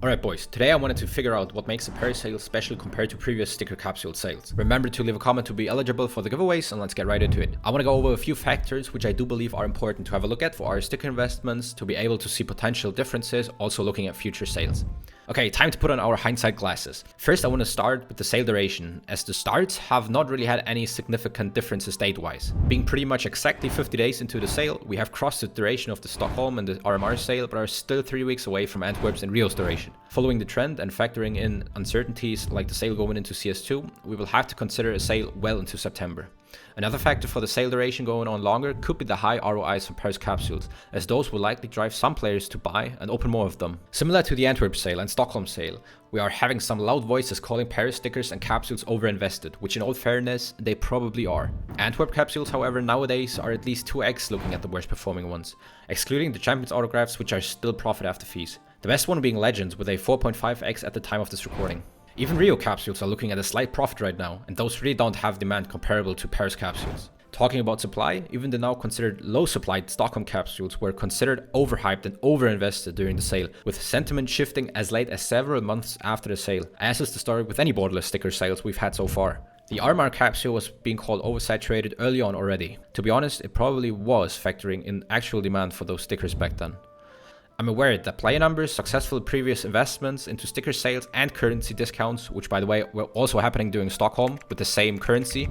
Alright boys, today I wanted to figure out what makes a Paris sale special compared to previous sticker capsule sales. Remember to leave a comment to be eligible for the giveaways, and let's get right into it. I want to go over a few factors which I do believe are important to have a look at for our sticker investments to be able to see potential differences, also looking at future sales. Okay, time to put on our hindsight glasses. First I want to start with the sale duration, as the starts have not really had any significant differences date-wise. Being pretty much exactly 50 days into the sale, we have crossed the duration of the Stockholm and the RMR sale, but are still 3 weeks away from Antwerp's and Rio's duration. Following the trend and factoring in uncertainties like the sale going into CS2, we will have to consider a sale well into September. Another factor for the sale duration going on longer could be the high ROIs from Paris capsules, as those will likely drive some players to buy and open more of them. Similar to the Antwerp sale and Stockholm sale, we are having some loud voices calling Paris stickers and capsules overinvested, which in all fairness, they probably are. Antwerp capsules, however, nowadays are at least 2x looking at the worst performing ones, excluding the Champions autographs, which are still profit after fees. The best one being Legends with a 4.5x at the time of this recording. Even Rio capsules are looking at a slight profit right now, and those really don't have demand comparable to Paris capsules. Talking about supply, even the now considered low supplied Stockholm capsules were considered overhyped and overinvested during the sale, with sentiment shifting as late as several months after the sale, as is the story with any borderless sticker sales we've had so far. The RMR capsule was being called oversaturated early on already. To be honest, it probably was factoring in actual demand for those stickers back then. I'm aware that player numbers, successful previous investments into sticker sales and currency discounts, which by the way were also happening during Stockholm with the same currency,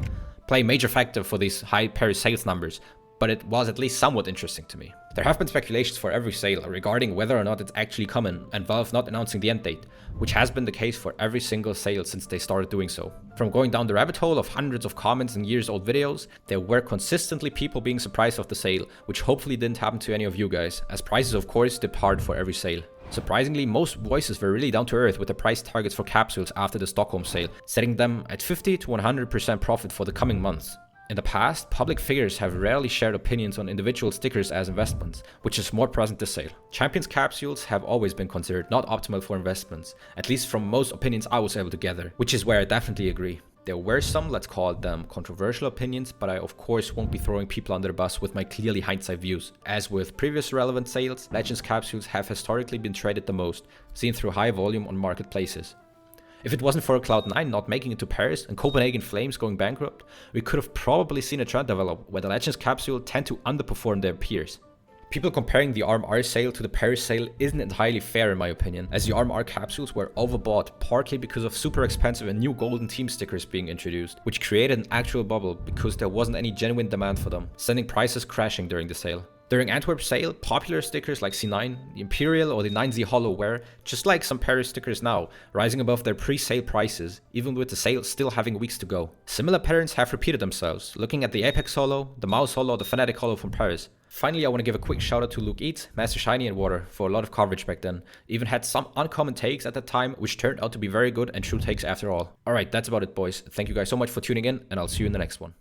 play a major factor for these high Paris sales numbers, but it was at least somewhat interesting to me. There have been speculations for every sale regarding whether or not it's actually coming, and Valve not announcing the end date, which has been the case for every single sale since they started doing so. From going down the rabbit hole of hundreds of comments and years old videos, there were consistently people being surprised of the sale, which hopefully didn't happen to any of you guys, as prices of course dipped hard for every sale. Surprisingly, most voices were really down to earth with the price targets for capsules after the Stockholm sale, setting them at 50 to 100% profit for the coming months. In the past, public figures have rarely shared opinions on individual stickers as investments, which is more present this sale. Champions capsules have always been considered not optimal for investments, at least from most opinions I was able to gather, which is where I definitely agree. There were some, let's call them controversial opinions, but I of course won't be throwing people under the bus with my clearly hindsight views. As with previous relevant sales, Legends capsules have historically been traded the most, seen through high volume on marketplaces. If it wasn't for Cloud9 not making it to Paris and Copenhagen Flames going bankrupt, we could have probably seen a trend develop where the Legends capsule tend to underperform their peers. People comparing the RMR sale to the Paris sale isn't entirely fair in my opinion, as the RMR capsules were overbought partly because of super expensive and new golden team stickers being introduced, which created an actual bubble because there wasn't any genuine demand for them, sending prices crashing during the sale. During Antwerp sale, popular stickers like C9, the Imperial or the 9Z Hollow were, just like some Paris stickers now, rising above their pre-sale prices, even with the sale still having weeks to go. Similar patterns have repeated themselves, looking at the Apex Hollow, the Mouse Hollow or the Fnatic Hollow from Paris. Finally, I want to give a quick shout out to Luke Eats, Master Shiny and Water for a lot of coverage back then. Even had some uncommon takes at that time, which turned out to be very good and true takes after all. Alright, that's about it boys. Thank you guys so much for tuning in, and I'll see you in the next one.